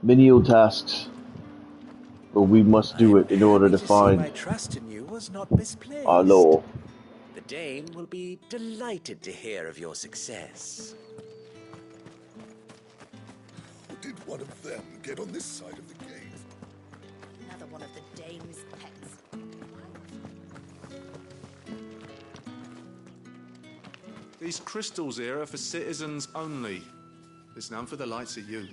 menial tasks, but we must do it in order to see find my trust in you was not misplaced. our law. The Dame will be delighted to hear of your success. How did one of them get on this side of the gate? Another one of the Dame's pets. These crystals here are for citizens only. There's none for the likes of you.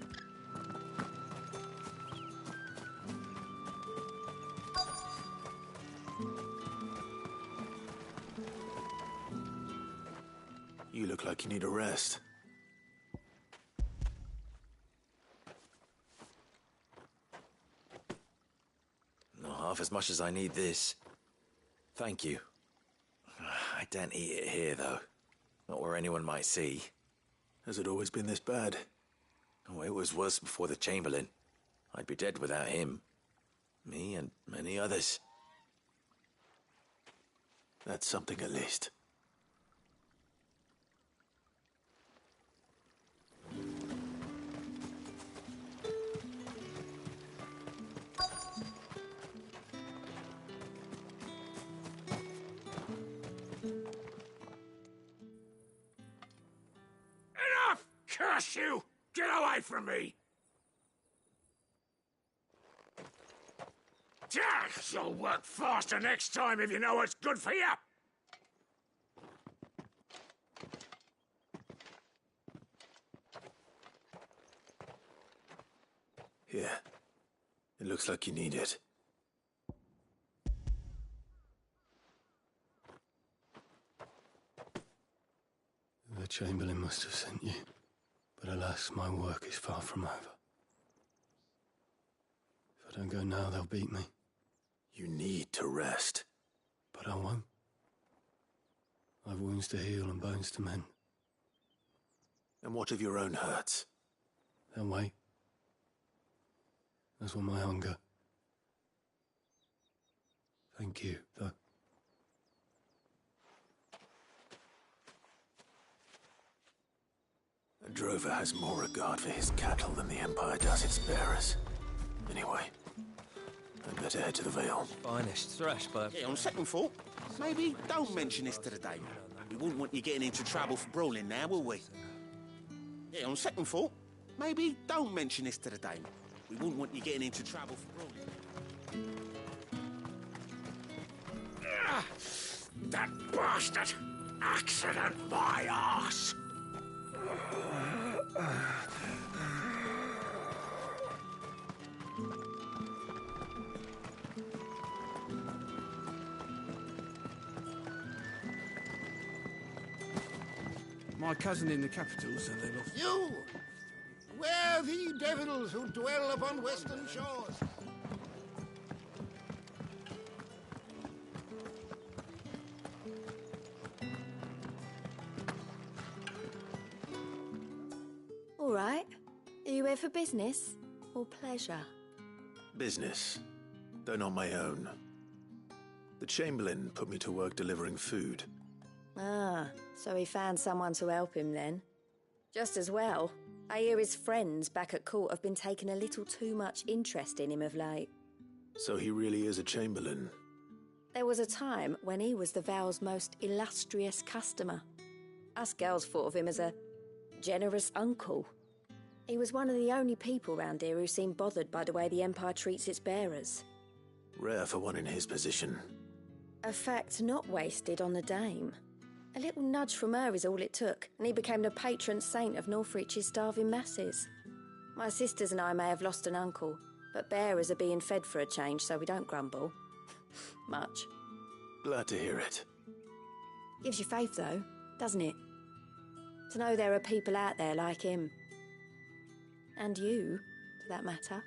You look like you need a rest. Not half as much as I need this. Thank you. I daren't eat it here, though. Not where anyone might see. Has it always been this bad? Oh, it was worse before the Chamberlain. I'd be dead without him. Me and many others. That's something at least. Enough! Curse you! Get away from me! You'll work faster next time if you know what's good for you! Yeah. It looks like you need it. The Chamberlain must have sent you, but alas, my work is far from over. If I don't go now, they'll beat me. You need to rest. But I won't. I've wounds to heal and bones to mend. And what of your own hurts? They'll wait. As will my hunger. Thank you, though. A drover has more regard for his cattle than the Empire does its bearers. Anyway, I'd better head to the Vale. Finest thresh, but... Yeah, on second thought, maybe don't mention this to the Dame. We wouldn't want you getting into trouble for brawling now, will we? Yeah, on second thought, maybe don't mention this to the Dame. We wouldn't want you getting into trouble for brawling. That bastard! Accident my arse! My cousin in the capital said they lost... You! Where the devils who dwell upon western shores? All right. Are you here for business or pleasure? Business, though not my own. The Chamberlain put me to work delivering food. Ah, so he found someone to help him then. Just as well. I hear his friends back at court have been taking a little too much interest in him of late. So he really is a Chamberlain. There was a time when he was the Vale's most illustrious customer. Us girls thought of him as a generous uncle. He was one of the only people round here who seemed bothered by the way the Empire treats its bearers. Rare for one in his position. A fact not wasted on the Dame. A little nudge from her is all it took, and he became the patron saint of Northreach's starving masses. My sisters and I may have lost an uncle, but bearers are being fed for a change, so we don't grumble. Much. Glad to hear it. Gives you faith, though, doesn't it? To know there are people out there like him. And you, for that matter.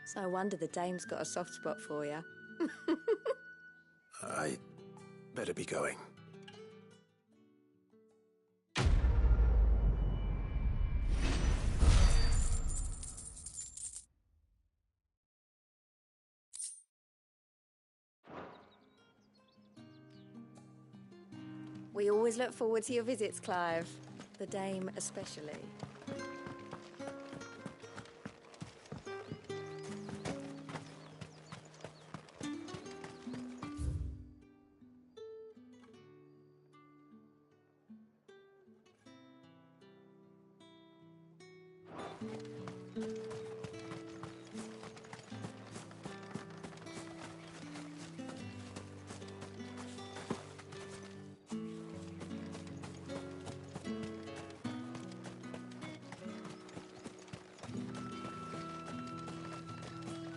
It's no wonder the Dame's got a soft spot for you. I better be going. We always look forward to your visits, Clive. The Dame especially.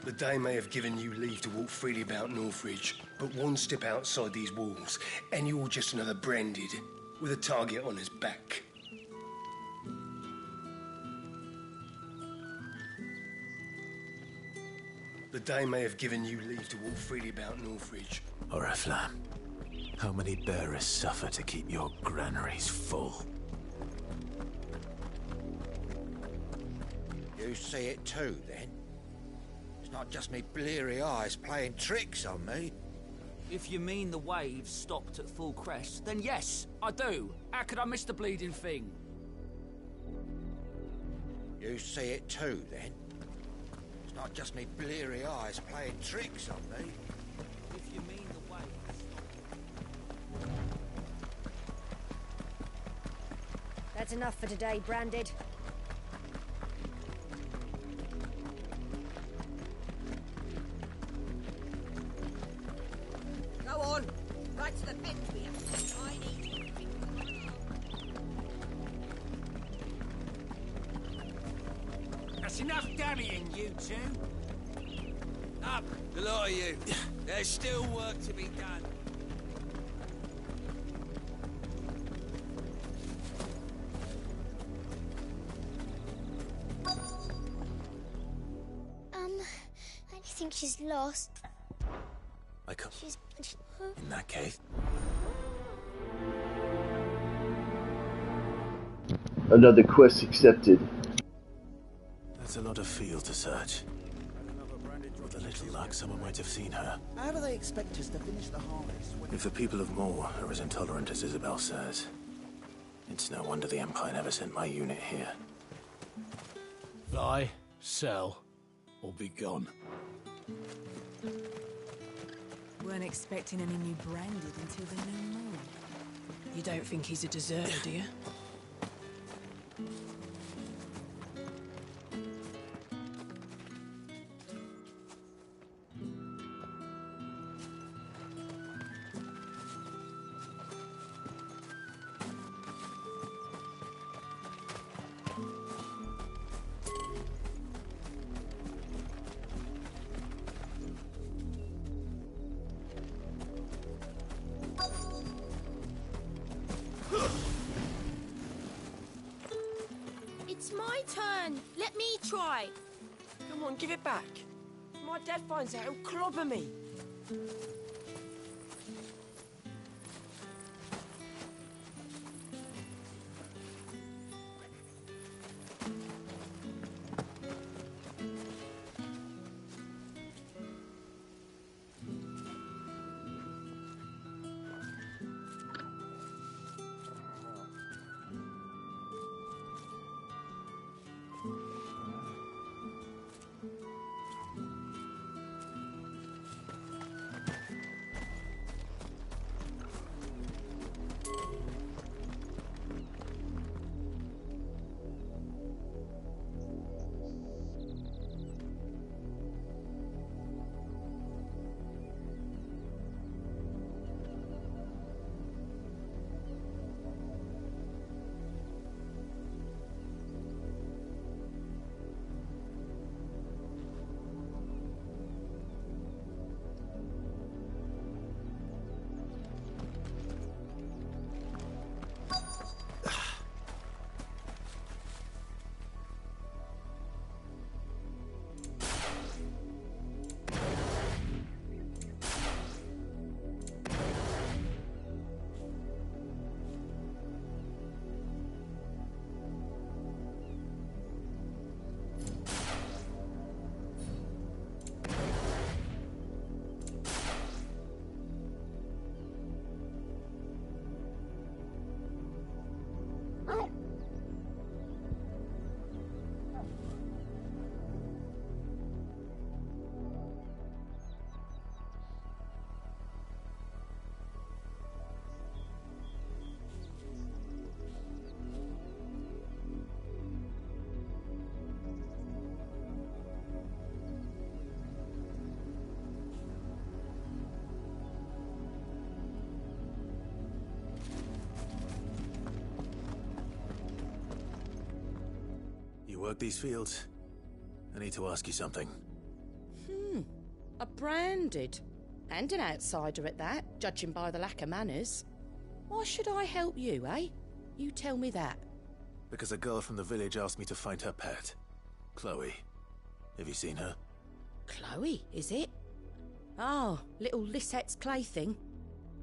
The Dame may have given you leave to walk freely about Northridge, but one step outside these walls, and you're just another branded, with a target on his back. The Dame may have given you leave to walk freely about Northridge. Oriflamme, how many bearers suffer to keep your granaries full? You see it too, then? It's not just me bleary eyes playing tricks on me. If you mean the waves stopped at full crest, then yes, I do. How could I miss the bleeding thing? You see it too, then? It's not just me bleary eyes playing tricks on me. If you mean the waves... That's enough for today, Branded. Go on, right to the bench we have. I need That's enough dallying, you two. Up, the lot of you. There's still work to be done. I think she's lost. I come. She's... In that case. Another quest accepted. That's a lot of field to search. With a little luck, someone might have seen her. How do they expect us to finish the harvest? If the people of Moor are as intolerant as Isabel says, it's no wonder the Empire never sent my unit here. Buy, sell, or be gone. Weren't expecting any new Branded until the new moon. You don't think he's a deserter, do you? It's my turn. Let me try. Come on, give it back. If my dad finds out, he'll clobber me. work these fields? I need to ask you something. A branded. And an outsider at that, judging by the lack of manners. Why should I help you, eh? You tell me that. Because a girl from the village asked me to find her pet. Chloe. Have you seen her? Chloe, is it? Oh, little Lisette's plaything.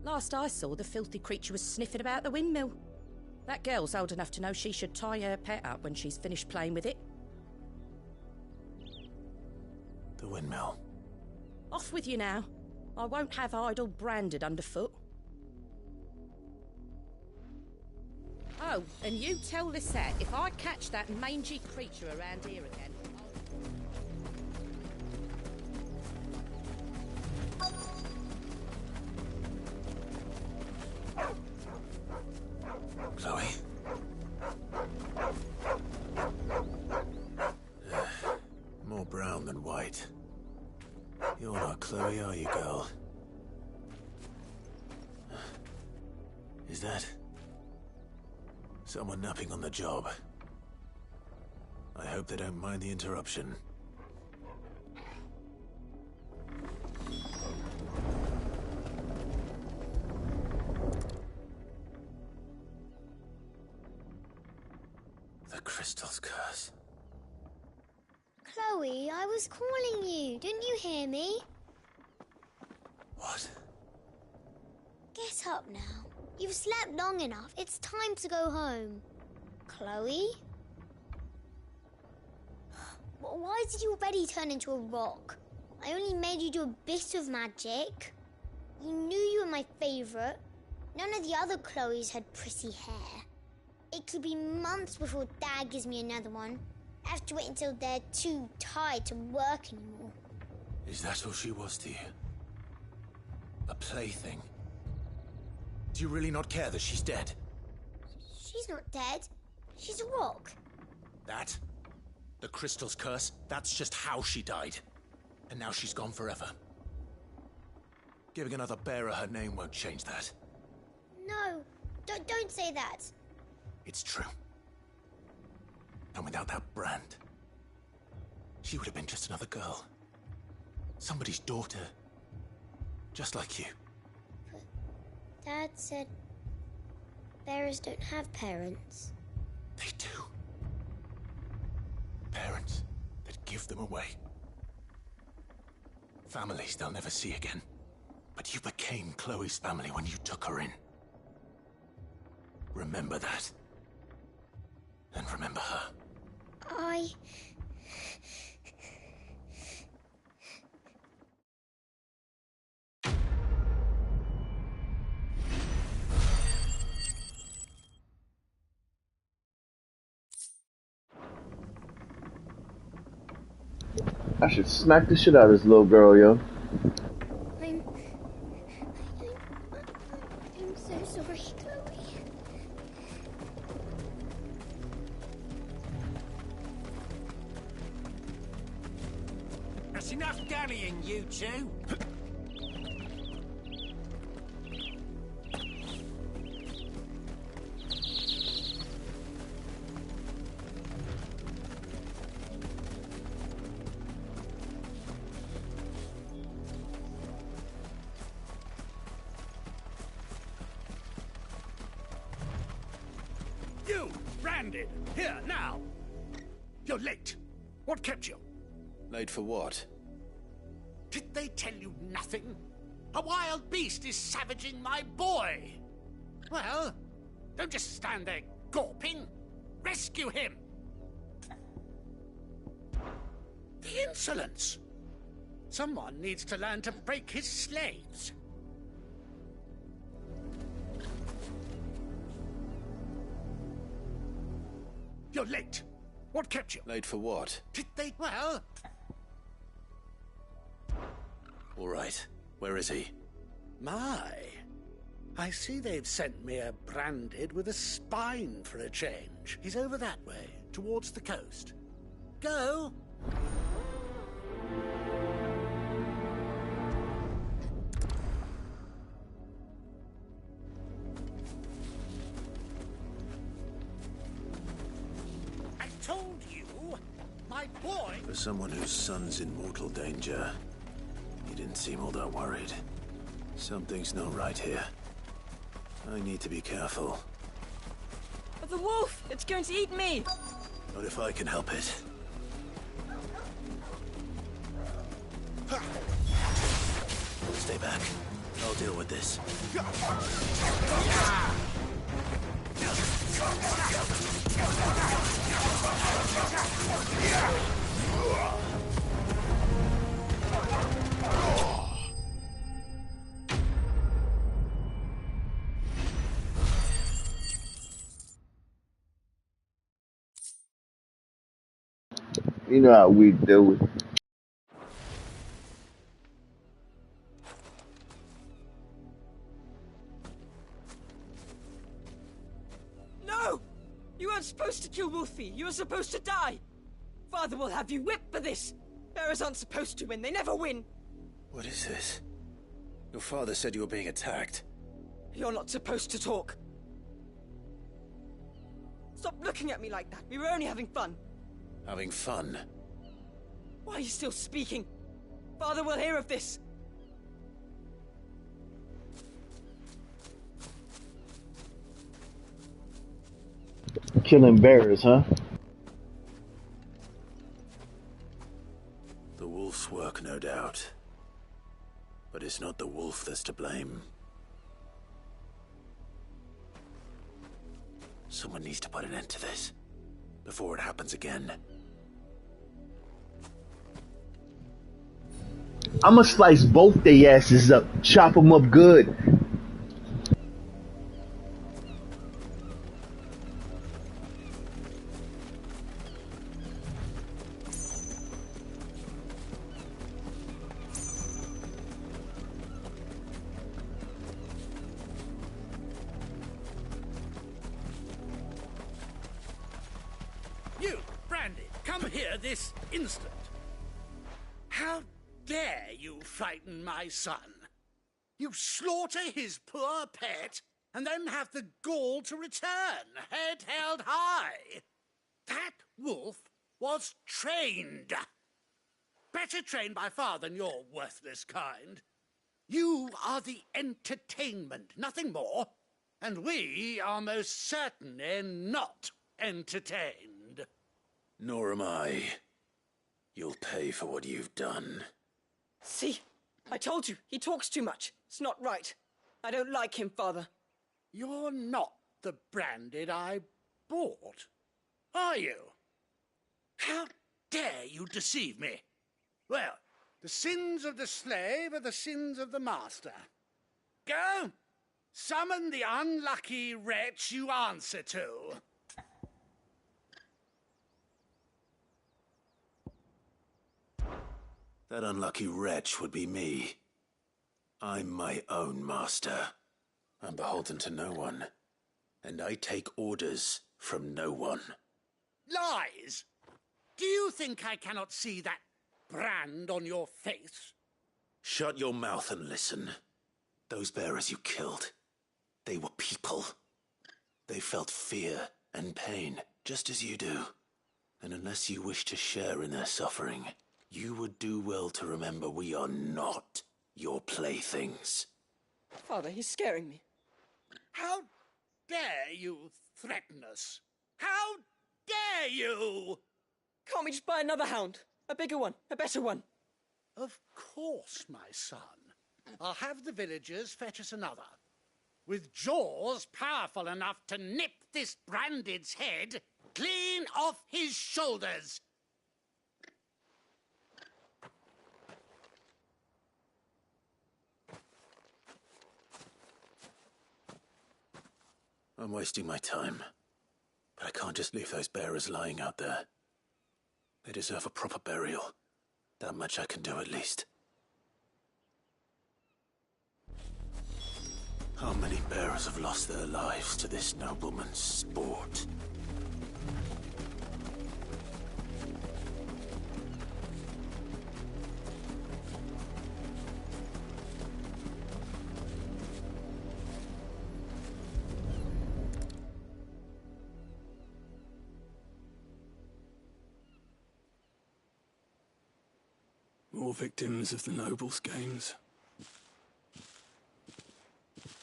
Last I saw, the filthy creature was sniffing about the windmill. That girl's old enough to know she should tie her pet up when she's finished playing with it. The windmill. Off with you now. I won't have idle branded underfoot. Oh, and you tell Lisette if I catch that mangy creature around here again... Chloe? More brown than white. You're not Chloe, are you, girl? Is that... someone napping on the job? I hope they don't mind the interruption. The crystal's curse. Chloe, I was calling you. Didn't you hear me? What? Get up now. You've slept long enough. It's time to go home. Chloe? Why did you already turn into a rock? I only made you do a bit of magic. You knew you were my favourite. None of the other Chloes had pretty hair. It could be months before Dad gives me another one. I have to wait until they're too tired to work anymore. Is that all she was to you? A plaything? Do you really not care that she's dead? She's not dead. She's a rock. That? The crystal's curse? That's just how she died. And now she's gone forever. Giving another bearer her name won't change that. No, don't say that. It's true. And without that brand, she would have been just another girl. Somebody's daughter. Just like you. But Dad said bearers don't have parents. They do. Parents that give them away. Families they'll never see again. But you became Chloe's family when you took her in. Remember that. And remember her. I should smack the shit out of this little girl, yo. I'm so sorry, Chloe. That's enough dallying, you two. You, branded, here, now. You're late. What kept you? Late for what? Did they tell you nothing? A wild beast is savaging my boy. Well, don't just stand there gawping. Rescue him. The insolence. Someone needs to learn to break his slaves. You're late. What kept you? Late for what? Did they... Well... All right. Where is he? My. I see they've sent me a branded with a spine for a change. He's over that way, towards the coast. Go! I told you, my boy? For someone whose son's in mortal danger, he didn't seem all that worried. Something's not right here. I need to be careful. The wolf! It's going to eat me! Not if I can help it. Stay back. I'll deal with this. You know how we do it. No! You weren't supposed to kill Wolfie. You were supposed to die. Father will have you whipped for this. Bearers aren't supposed to win. They never win. What is this? Your father said you were being attacked. You're not supposed to talk. Stop looking at me like that. We were only having fun. Having fun? Why are you still speaking? Father will hear of this. Killing bears, huh? The wolf's work, no doubt. But it's not the wolf that's to blame. Someone needs to put an end to this before it happens again. I'ma slice both their asses up, chop them up good. You, Brandy, come here this instant. How dare you frighten my son? You slaughter his poor pet and then have the gall to return, head held high. That wolf was trained. Better trained by far than your worthless kind. You are the entertainment, nothing more. And we are most certainly not entertained. Nor am I. You'll pay for what you've done. See? I told you, he talks too much. It's not right. I don't like him, Father. You're not the Branded I bought, are you? How dare you deceive me? Well, the sins of the slave are the sins of the master. Go, summon the unlucky wretch you answer to. That unlucky wretch would be me. I'm my own master. I'm beholden to no one. And I take orders from no one. Lies! Do you think I cannot see that brand on your face? Shut your mouth and listen. Those bearers you killed, they were people. They felt fear and pain, just as you do. And unless you wish to share in their suffering, you would do well to remember we are not your playthings. Father, he's scaring me. How dare you threaten us? How dare you? Can't we just buy another hound? A bigger one, a better one. Of course, my son. I'll have the villagers fetch us another. With jaws powerful enough to nip this Branded's head clean off his shoulders. I'm wasting my time. But I can't just leave those bearers lying out there. They deserve a proper burial. That much I can do at least. How many bearers have lost their lives to this nobleman's sport? More victims of the nobles' games.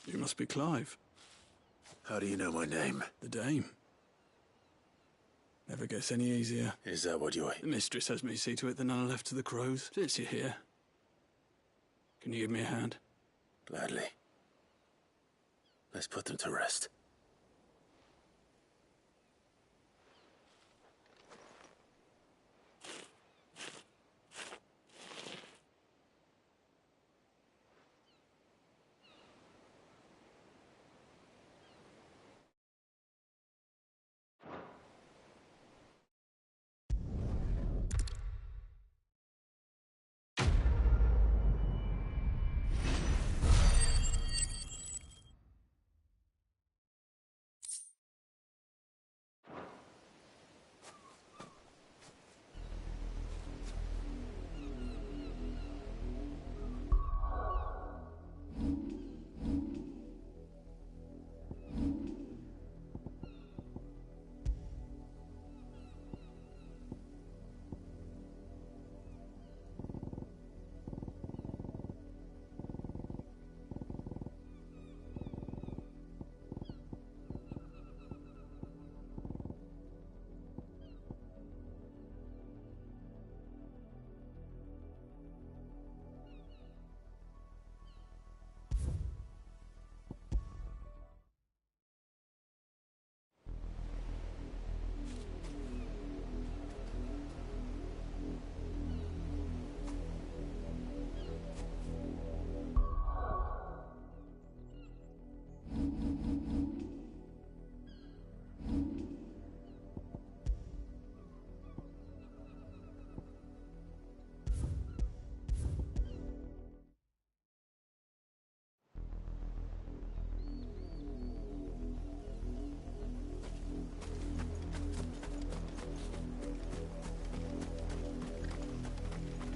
You must be Clive. How do you know my name? The Dame. Never gets any easier. Is that what you're... The mistress has me see to it the none are left to the crows. Since you're here, can you give me a hand? Gladly. Let's put them to rest.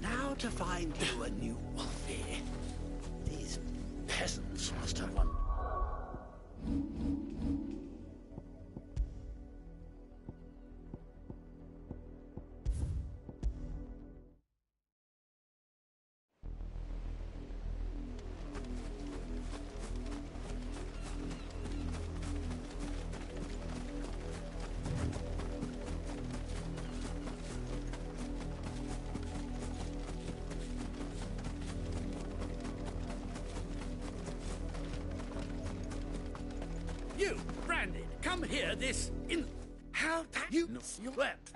Now to find you a new Wolfie. These peasants must have one. You, Branded, come here this in... How that you slept?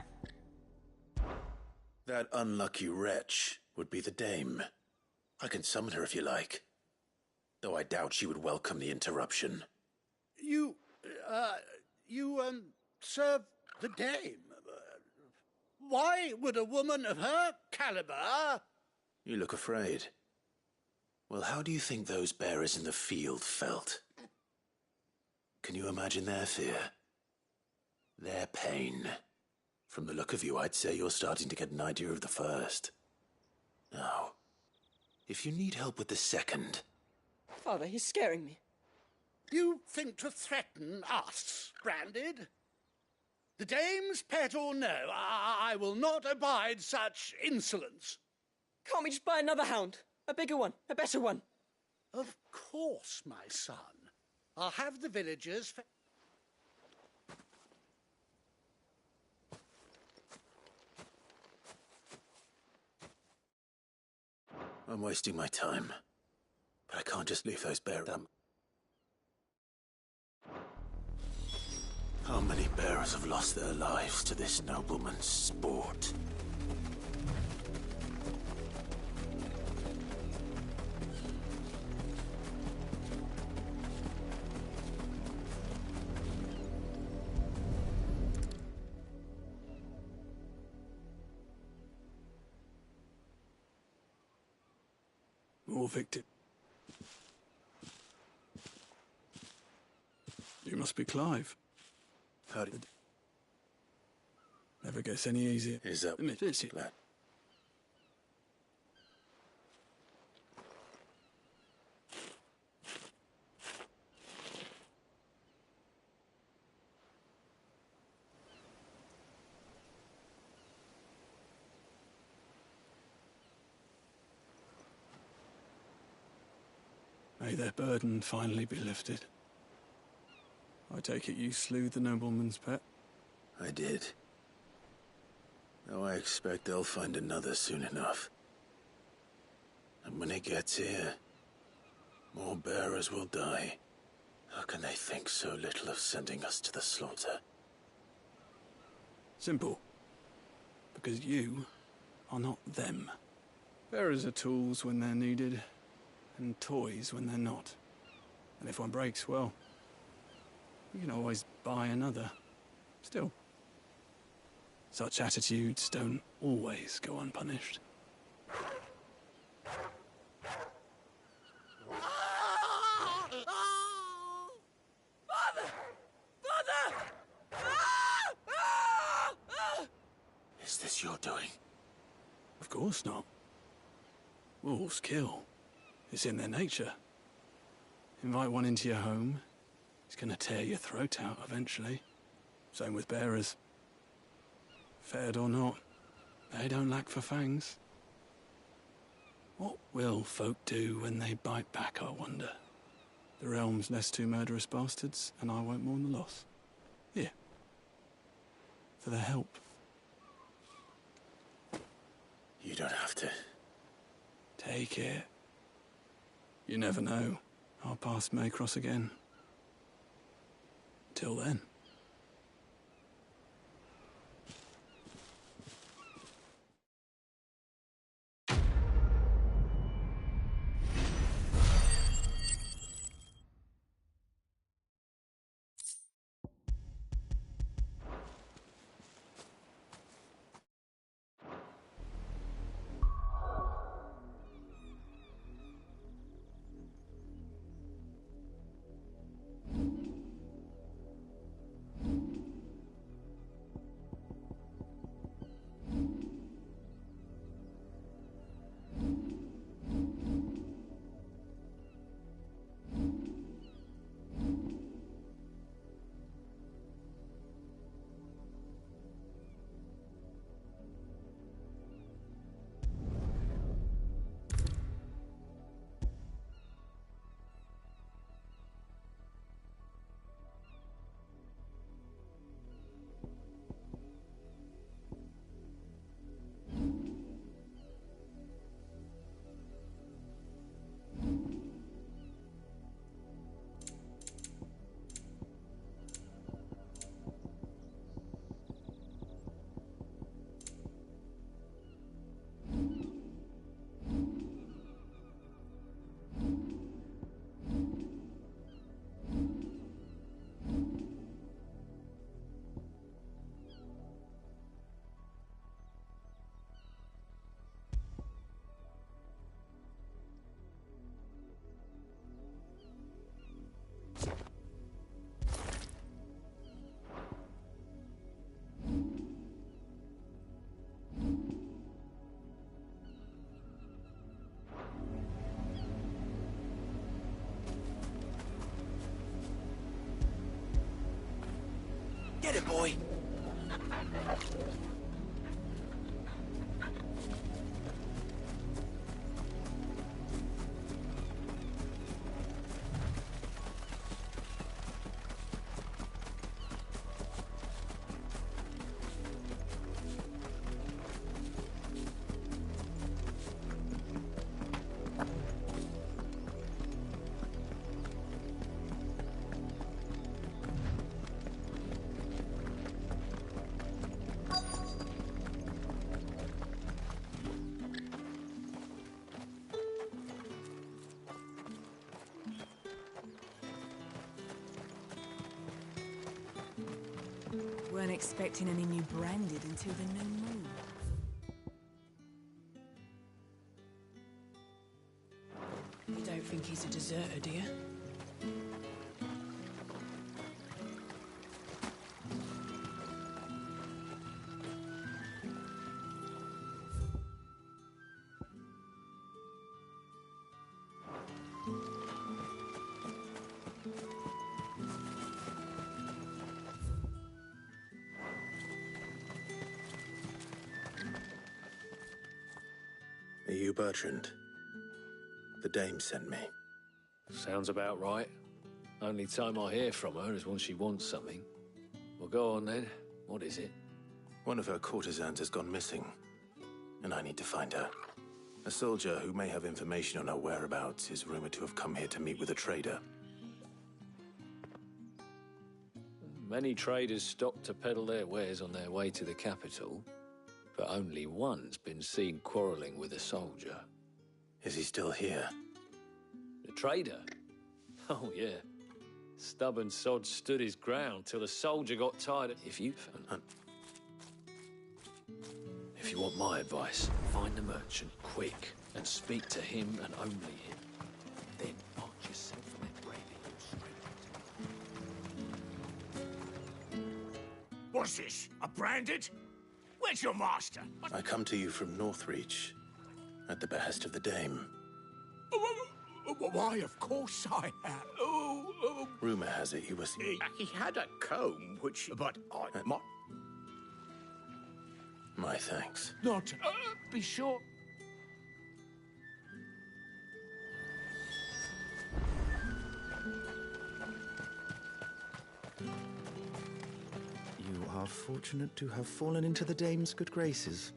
That unlucky wretch would be the Dame. I can summon her if you like. Though I doubt she would welcome the interruption. You serve the Dame. Why would a woman of her caliber... You look afraid. Well, how do you think those bearers in the field felt? Can you imagine their fear? Their pain? From the look of you, I'd say you're starting to get an idea of the first. Now, if you need help with the second... Father, he's scaring me. You think to threaten us, Branded? The Dame's pet or no, I will not abide such insolence. Can't we just buy another hound? A bigger one, a better one. Of course, my son. I'll have the villagers... I'm wasting my time. But I can't just leave those bearers. How many bearers have lost their lives to this nobleman's sport? More victim. You must be Clive. How did... Never gets any easier. Is that... It's you. Lad. May their burden finally be lifted. I take it you slew the nobleman's pet? I did. Though I expect they'll find another soon enough. And when it gets here, more bearers will die. How can they think so little of sending us to the slaughter? Simple. Because you are not them. Bearers are tools when they're needed, and toys when they're not. And if one breaks, well, you can always buy another. Still, such attitudes don't always go unpunished. Is this your doing? Of course not. Wolves kill. It's in their nature. Invite one into your home, he's gonna tear your throat out eventually. Same with bearers. Fed or not, they don't lack for fangs. What will folk do when they bite back, I wonder? The realm's less two murderous bastards, and I won't mourn the loss. Here. For their help. You don't have to. Take it. You never know. Our paths may cross again. Till then. Get it, boy! Weren't expecting any new branded until the new moon. You don't think he's a deserter, do you? Are you Bertrand? The dame sent me. Sounds about right. Only time I hear from her is when she wants something. Well, go on then. What is it? One of her courtesans has gone missing, and I need to find her. A soldier who may have information on her whereabouts is rumored to have come here to meet with a trader. Many traders stop to peddle their wares on their way to the capital, but only one's been seen quarrelling with a soldier. Is he still here? The trader? Oh, yeah. Stubborn sod stood his ground till the soldier got tired of... If you want my advice, find the merchant quick and speak to him and only him. Then arch yourself and let Brady. What's this? A branded? Where's your master? I come to you from Northreach, at the behest of the Dame. Why, of course I have. Rumor has it he was... He had a comb, which... But I... My thanks. Not... be sure... You are fortunate to have fallen into the Dame's good graces,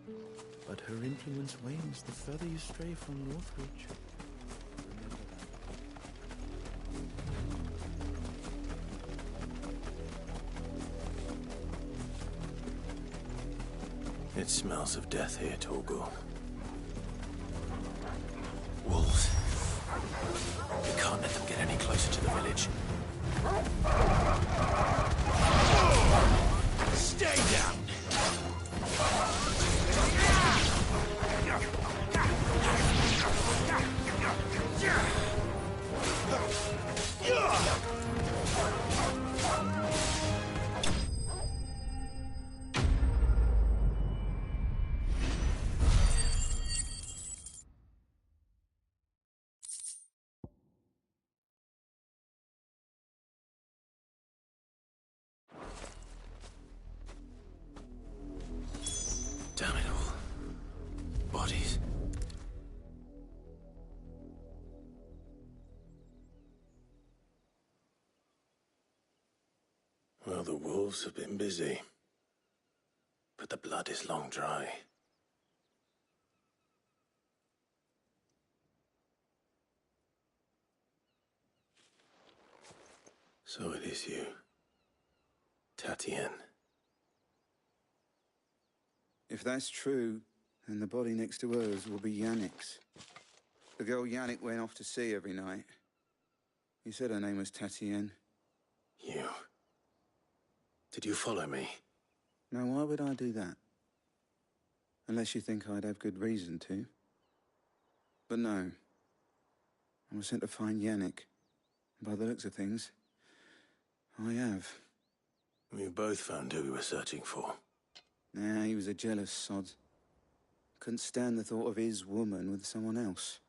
but her influence wanes the further you stray from Northreach. It smells of death here, Torgal. Wolves. We can't let them get any closer to the village. Stay down! Damn it all. Bodies. Well, the wolves have been busy, but the blood is long dry. So it is you, Tatien. If that's true, then the body next to hers will be Yannick's. The girl Yannick went off to sea every night. He said her name was Tatien. You? Did you follow me? Now, why would I do that? Unless you think I'd have good reason to. But no. I was sent to find Yannick. By the looks of things, I have. We both found who we were searching for. Nah, he was a jealous sod. Couldn't stand the thought of his woman with someone else.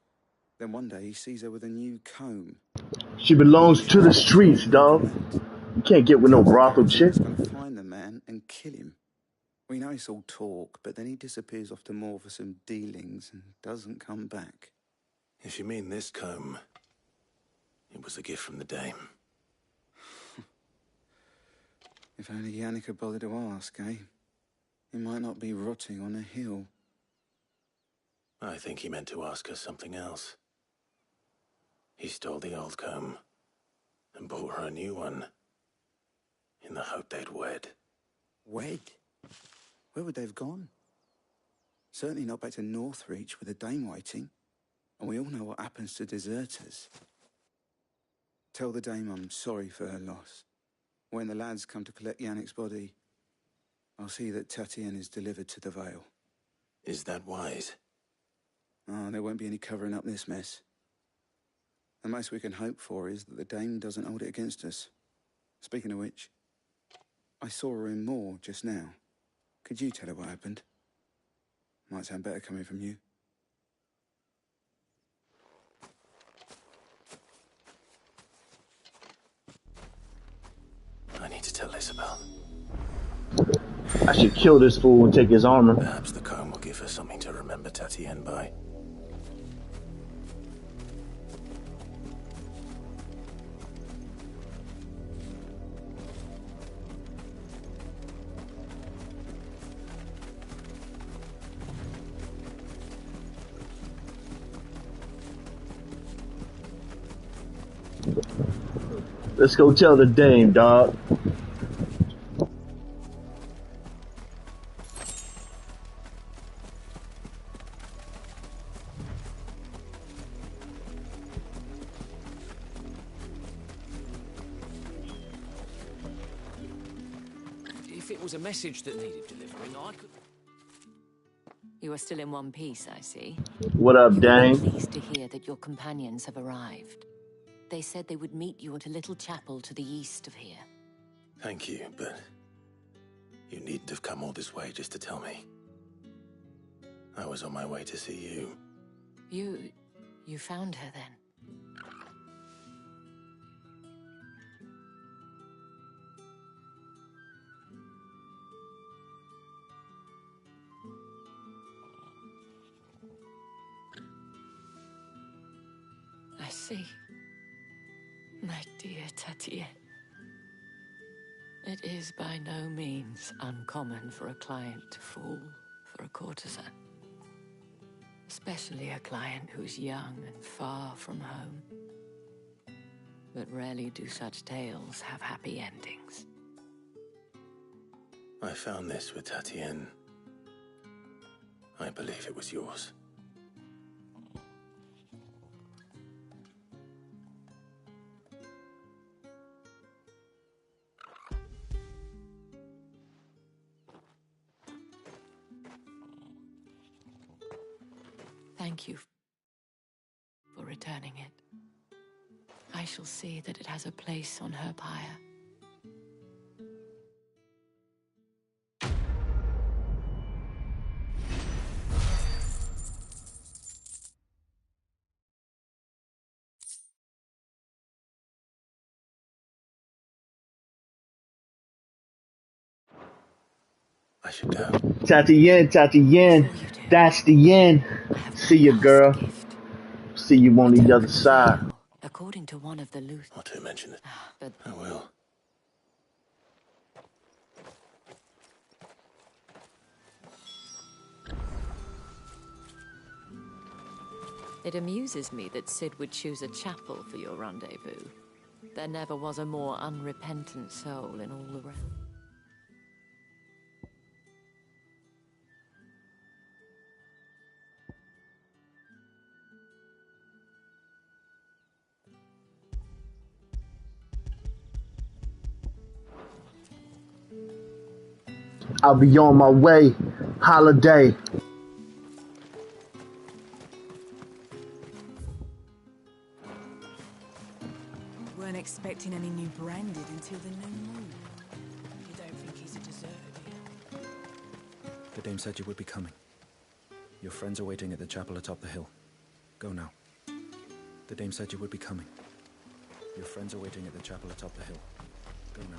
Then one day he sees her with a new comb. She belongs to the streets, dog. You can't get with no brothel chick. He's gonna find the man and kill him. We know it's all talk, but then he disappears off to Moor for some dealings and doesn't come back. If you mean this comb, it was a gift from the Dame. If only Yannick had bothered to ask, eh? He might not be rotting on a hill. I think he meant to ask her something else. He stole the old comb and bought her a new one in the hope they'd wed. Wed? Where would they have gone? Certainly not back to Northreach with a Dame waiting. And we all know what happens to deserters. Tell the Dame I'm sorry for her loss. When the lads come to collect Yannick's body, I'll see that Tatien is delivered to the Vale. Is that wise? Oh, there won't be any covering up this mess. The most we can hope for is that the Dame doesn't hold it against us. Speaking of which, I saw her in Moor just now. Could you tell her what happened? Might sound better coming from you. I need to tell Isabel. I should kill this fool and take his armor. Perhaps the comb will give her something to remember Tatien by. Let's go tell the dame, dog. If it was a message that needed delivering, I could... You are still in one piece, I see. What up, You will dame? be pleased to hear that your companions have arrived. They said they would meet you at a little chapel to the east of here. Thank you, but you needn't have come all this way just to tell me. I was on my way to see you. You found her then? I see. My dear Tatien. It is by no means uncommon for a client to fall for a courtesan. Especially a client who's young and far from home. But rarely do such tales have happy endings. I found this with Tatien. I believe it was yours. Thank you for returning it. I shall see that it has a place on her pyre. I should go. Tatien, that's the end. See you, girl. See you on the other side. According to one of the Luth... Not to mention it. But I will. it amuses me that Cid would choose a chapel for your rendezvous. There never was a more unrepentant soul in all the realm. I'll be on my way. Holiday. Weren't expecting any new branded until the new moon. You don't think he's a deserter, do you? The dame said you would be coming. Your friends are waiting at the chapel atop the hill. Go now. The dame said you would be coming. Your friends are waiting at the chapel atop the hill. Go now.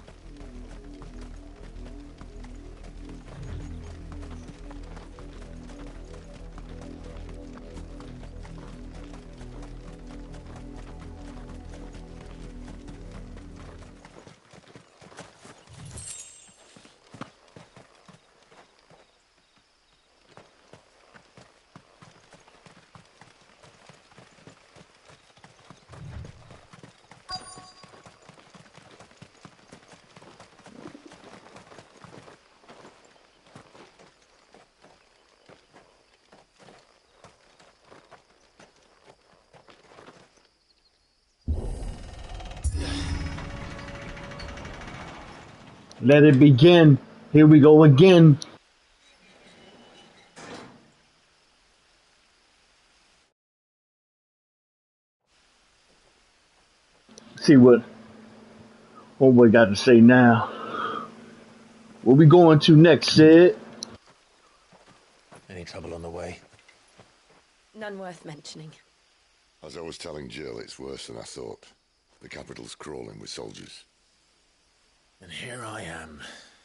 Let it begin. Here we go again. See what we got to say now. Where we going to next, Cid? Any trouble on the way? None worth mentioning. As I was telling Jill, it's worse than I thought. The capital's crawling with soldiers. And here I am,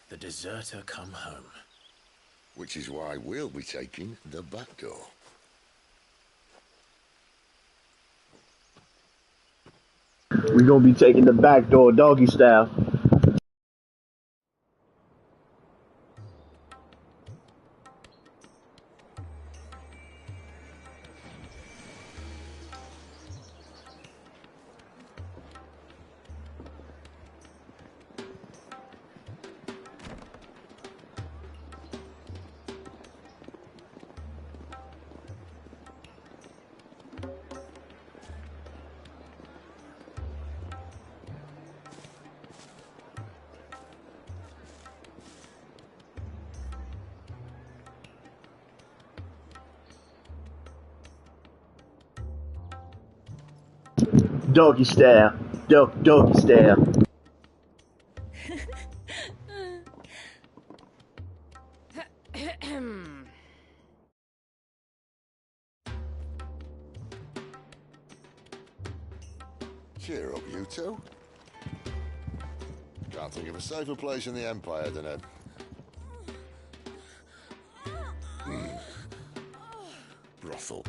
the deserter come home. Which is why we'll be taking the back door. We're gonna be taking the back door, doggy style. Doggy style. Doggy style. Cheer up, you two. Can't think of a safer place in the Empire than a... brothel.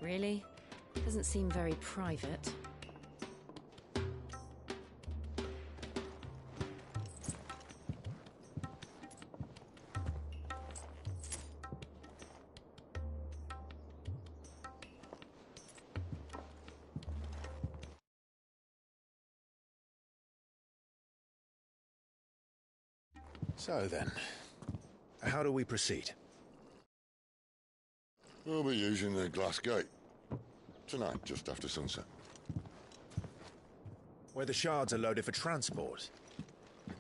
Really? Doesn't seem very private. So then, how do we proceed? We'll be using the glass gate. Tonight, just after sunset. Where the shards are loaded for transport.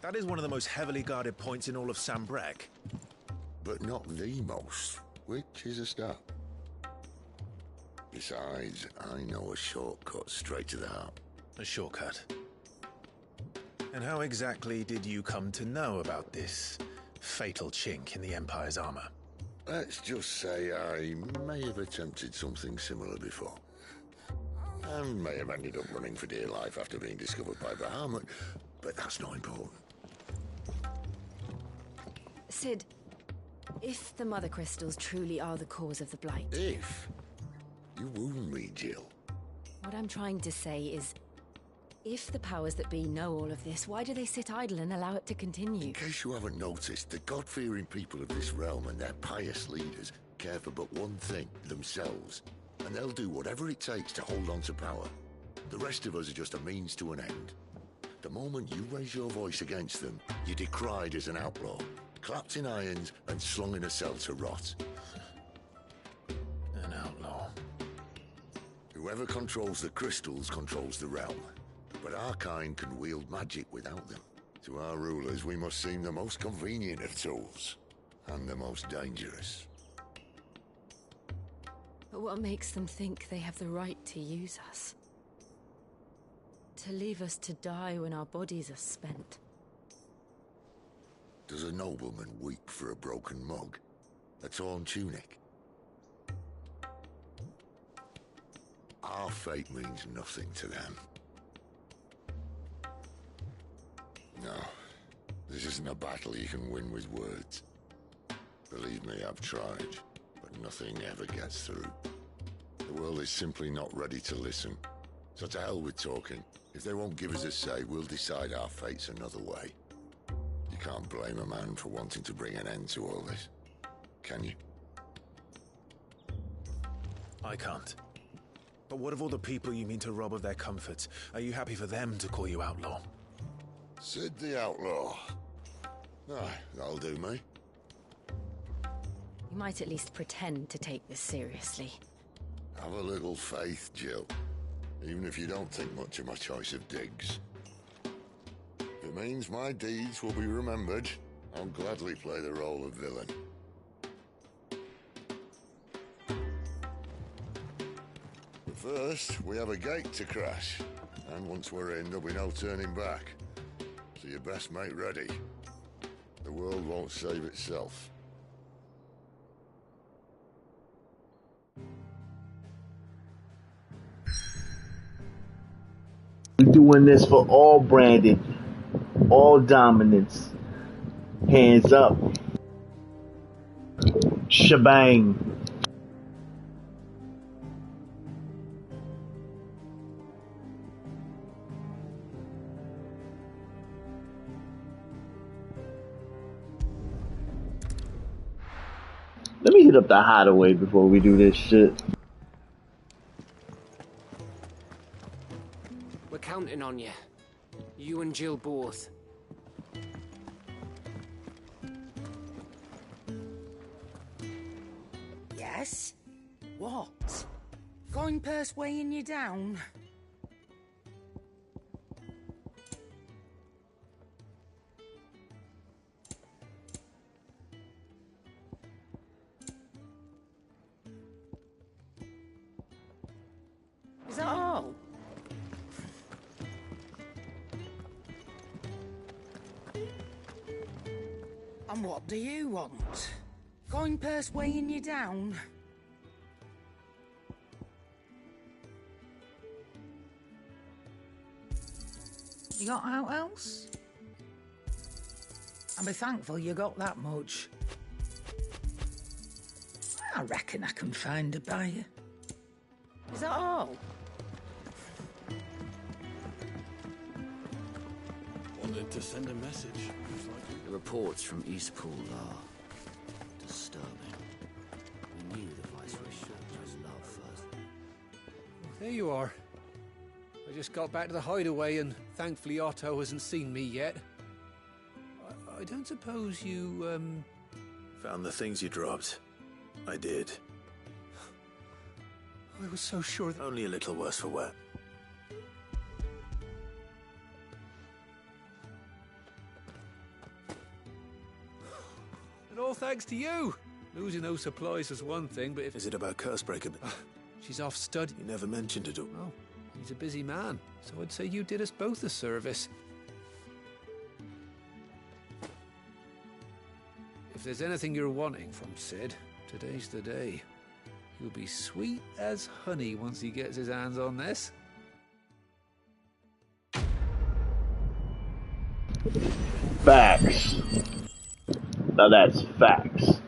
That is one of the most heavily guarded points in all of Sambrec. But not the most, which is a start. Besides, I know a shortcut straight to the heart. A shortcut? And how exactly did you come to know about this fatal chink in the Empire's armor? Let's just say I may have attempted something similar before. And may have ended up running for dear life after being discovered by Bahamut, but that's not important. Sid, if the Mother Crystals truly are the cause of the Blight... If? You wound me, Jill. What I'm trying to say is, if the powers that be know all of this, why do they sit idle and allow it to continue? In case you haven't noticed, the God-fearing people of this realm and their pious leaders care for but one thing, themselves. And they'll do whatever it takes to hold on to power. The rest of us are just a means to an end. The moment you raise your voice against them, you're decried as an outlaw, clapped in irons and slung in a cell to rot. An outlaw. Whoever controls the crystals controls the realm. But our kind can wield magic without them. To our rulers, we must seem the most convenient of tools, and the most dangerous. But what makes them think they have the right to use us? To leave us to die when our bodies are spent? Does a nobleman weep for a broken mug? A torn tunic? Our fate means nothing to them. No, this isn't a battle you can win with words. Believe me, I've tried, but nothing ever gets through. The world is simply not ready to listen. So to hell with talking. If they won't give us a say, we'll decide our fates another way. You can't blame a man for wanting to bring an end to all this, can you? I can't. But what of all the people you mean to rob of their comforts? Are you happy for them to call you outlaw? Sid the Outlaw. Aye, that'll do me. You might at least pretend to take this seriously. Have a little faith, Jill. Even if you don't think much of my choice of digs. If it means my deeds will be remembered, I'll gladly play the role of villain. But first, we have a gate to crash. And once we're in, there'll be no turning back. So you best make ready. The world won't save itself. We're doing this for all branded, all dominance. Hands up. Shebang. Let me hit up the hideaway before we do this shit. We're counting on you. You and Jill both. Yes? What? Going purse weighing you down? Is that And what do you want? Coin purse weighing you down? You got out else? I'll be thankful you got that much. I reckon I can find a buyer. Is that all? Wanted to send a message. The reports from Eastpool are disturbing. We knew the Viceroy showed us love first. There you are. I just got back to the hideaway and thankfully Otto hasn't seen me yet. I don't suppose you, Found the things you dropped. I did. I was so sure that... Only a little worse for wear. And all thanks to you! Losing those supplies was one thing, but if... Is it about Cursebreaker? She's off stud. You never mentioned it. Oh, he's a busy man, so I'd say you did us both a service. If there's anything you're wanting from Cid, today's the day. He'll be sweet as honey once he gets his hands on this. Facts. Now that's facts.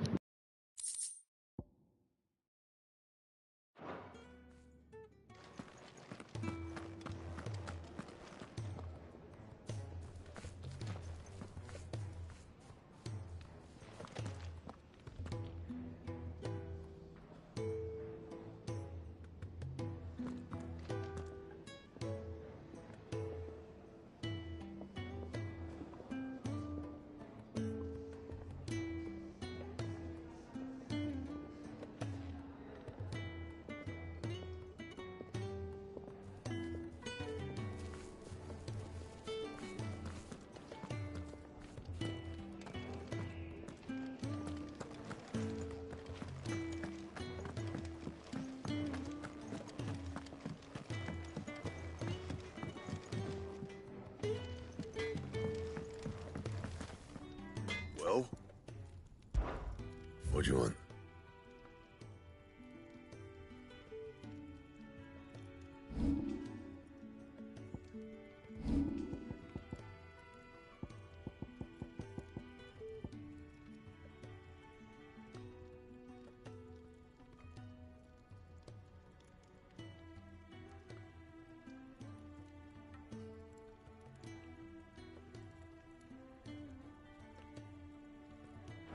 Well? What do you want?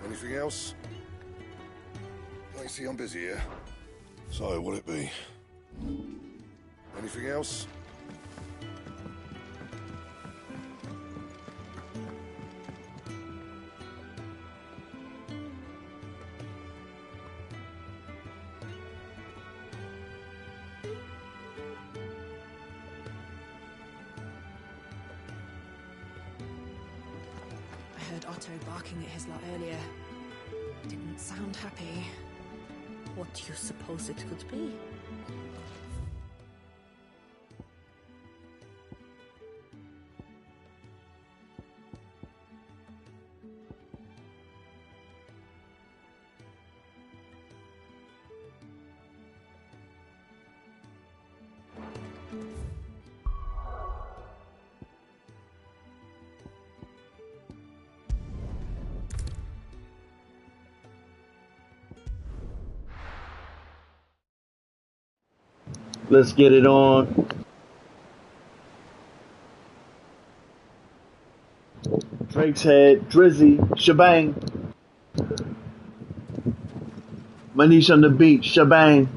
Anything else? I see I'm busy here. So, what'll it be? Anything else? I heard Otto barking at his lot earlier. Didn't sound happy. What do you suppose it could be? Let's get it on. Drake's Head, Drizzy, shebang. Manish on the beach, shebang.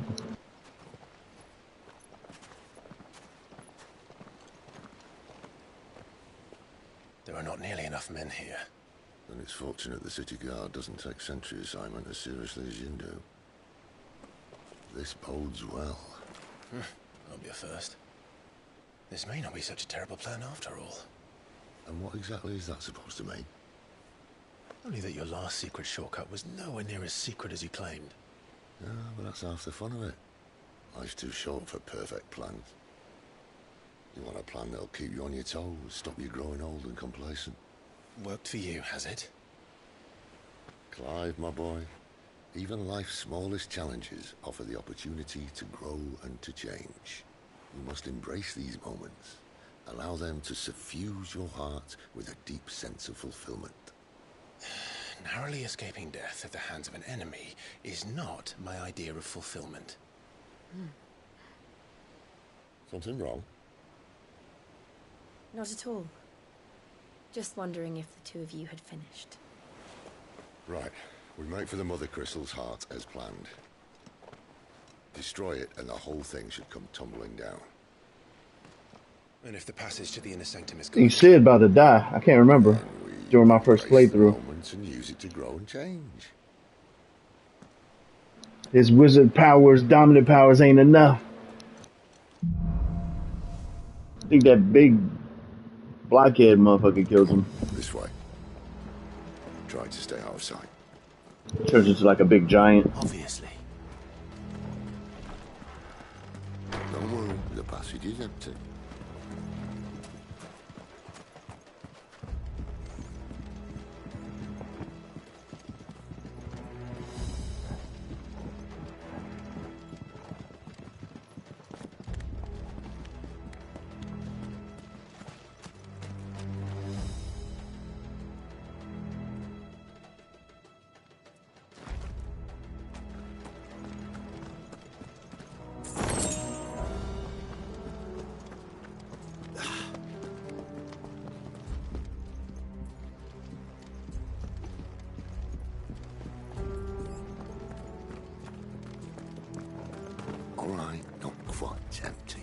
There are not nearly enough men here. Then it's fortunate the city guard doesn't take sentry assignment as seriously as you do. This bodes well. I'll be a first. This may not be such a terrible plan after all. And what exactly is that supposed to mean? Only that your last secret shortcut was nowhere near as secret as you claimed. Yeah, but that's half the fun of it. Life's too short for perfect plans. You want a plan that'll keep you on your toes, stop you growing old and complacent. Worked for you, has it? Clive, my boy, even life's smallest challenges offer the opportunity to grow and to change. You must embrace these moments. Allow them to suffuse your heart with a deep sense of fulfillment. Narrowly escaping death at the hands of an enemy is not my idea of fulfillment. Something wrong? Not at all. Just wondering if the two of you had finished. Right. We make for the Mother Crystal's heart as planned. Destroy it and the whole thing should come tumbling down. And if the passage to the inner sanctum is You said about to die. I can't remember during my first playthrough. And use it to grow and change. His wizard powers, dominant powers ain't enough. I think that big blockhead motherfucker kills him. This way. Try to stay out of sight. Turns into like a big giant. Obviously. Don't worry, the passage is empty. Alright, not quite empty.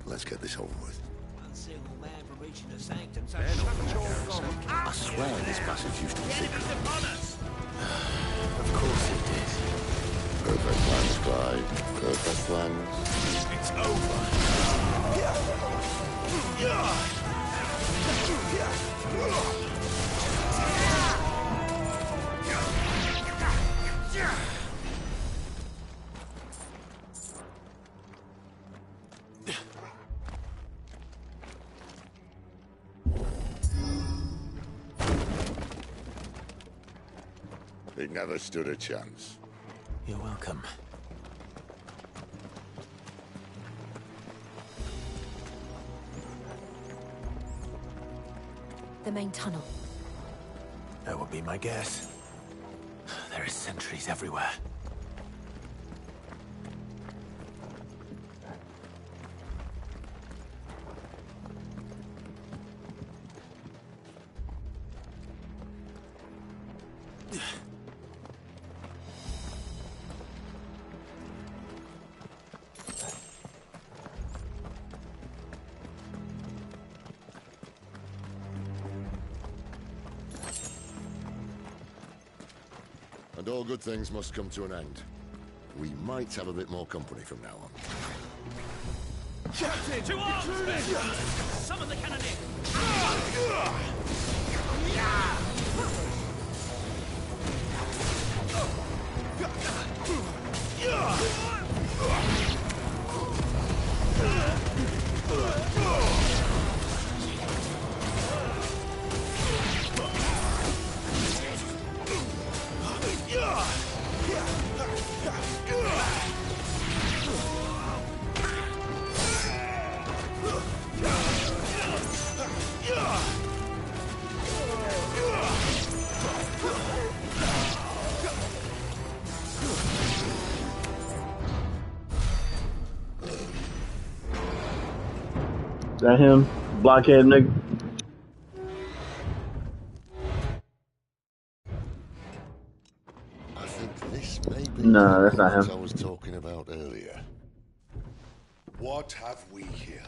Let's get this over with. One single man for reaching the sanctum. I swear this passage used to be thick. Of course it did. Perfect plans, Clyde. Perfect plans. It's over. It never stood a chance. You're welcome. The main tunnel. That would be my guess. There are sentries everywhere. And all good things must come to an end. We might have a bit more company from now on. Captain! To arms! Summon the cannoneer! Is that him? Blockhead nigga? I think this may be No, that's not what him. I was talking about earlier. What have we here?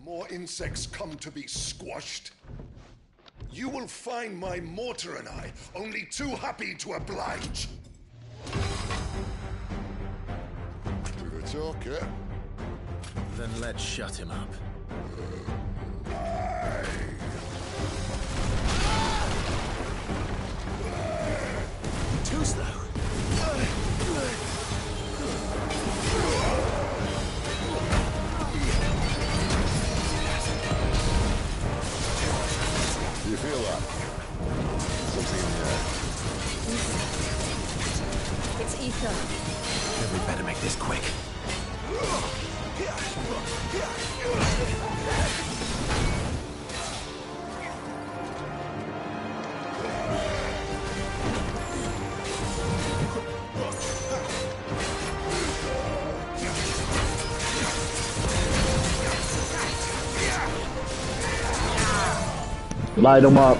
More insects come to be squashed? You will find my mortar and I only too happy to oblige. Do the talk, yeah? Then let's shut him up. Too slow. Do you feel that? Something this quick. Light them up.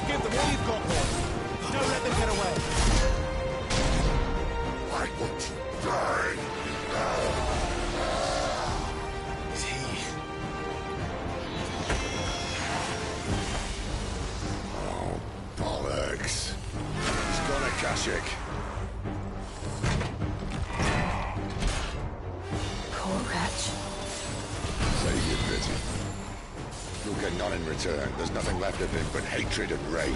Give them all you've got, boy. Don't let them get away. Why won't you die? Is he? Oh, bollocks. He's gone, Akashic. Save your pity. You'll get none in return. There's nothing left of him but hatred and rage.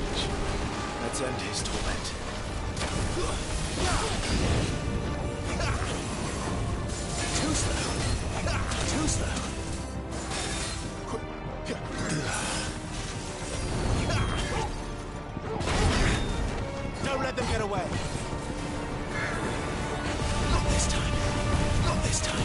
Let's end his torment. Too slow. Too slow. Don't let them get away. Not this time. Not this time.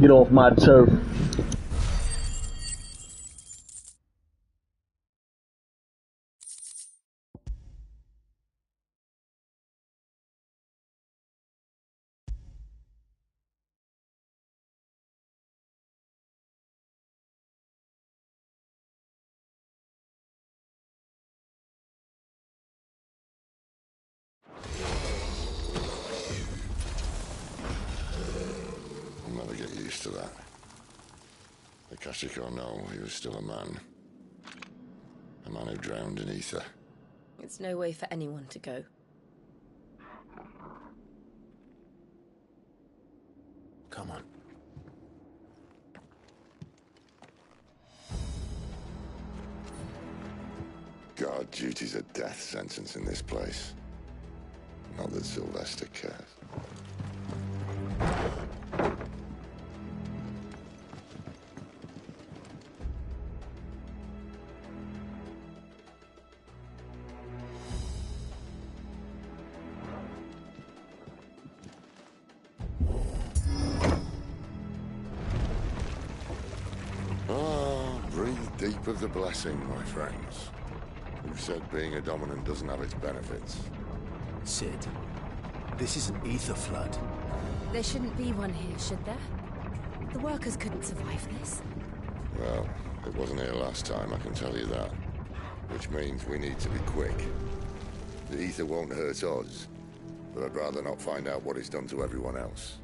Get off my turf. I'll never get used to that. Akashic or no, he was still a man. A man who drowned in ether. It's no way for anyone to go. Come on. Guard duty's a death sentence in this place. Not that Sylvester cares. Breathe deep of the blessing, my friends. Who said being a dominant doesn't have its benefits? Sid, this is an ether flood. There shouldn't be one here, should there? The workers couldn't survive this. Well, it wasn't here last time, I can tell you that. Which means we need to be quick. The ether won't hurt us, but I'd rather not find out what it's done to everyone else.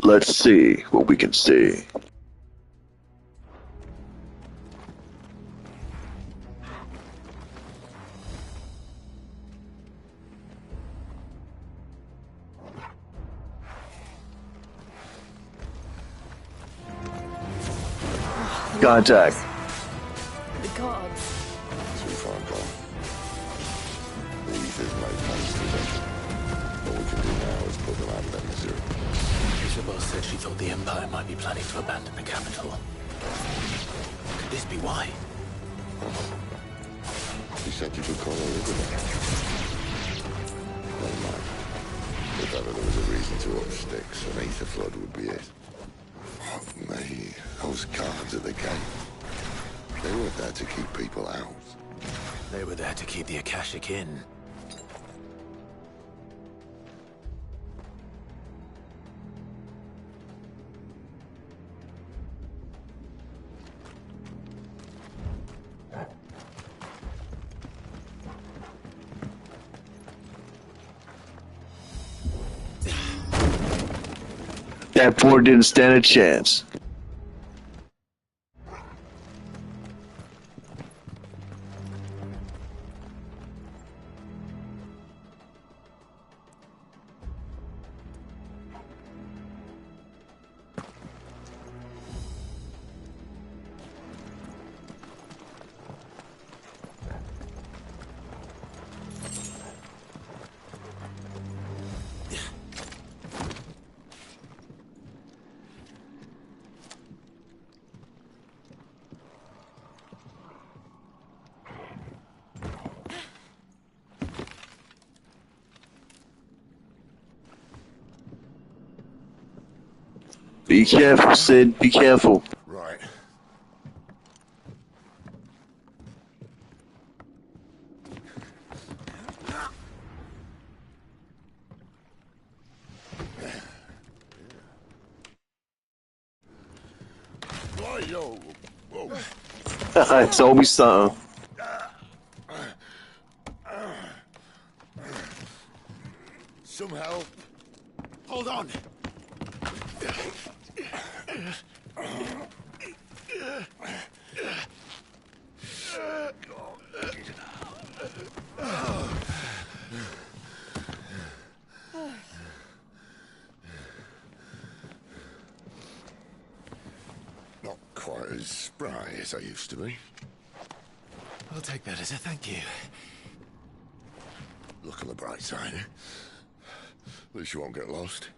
Let's see what we can see. Contact. The gods. Too far gone. The ether's made man's possession. All we can do now is put them out of their misery. Isabel said she thought the Empire might be planning to abandon the capital. Could this be why? She said you could call her Isabel. Never mind. If ever there was a reason to up sticks, an ether flood would be it. Oh, me. Those guards at the gate. They weren't there to keep people out. They were there to keep the Akashic in. That poor didn't stand a chance. Be careful, Sid. Be careful. Right. It's always something. Some help. Hold on. Not quite as spry as I used to be. I'll take that as a thank you. Look on the bright side, eh? At least you won't get lost.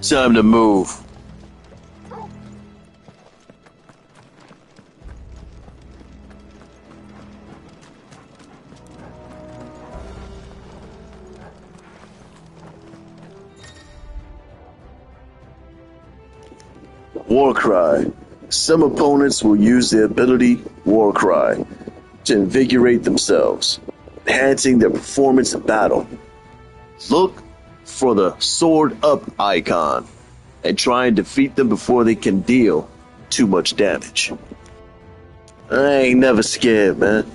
Time to move. Warcry. Some opponents will use the ability Warcry to invigorate themselves, enhancing their performance in battle. Look for the sword up icon and try and defeat them before they can deal too much damage. I ain't never scared, man.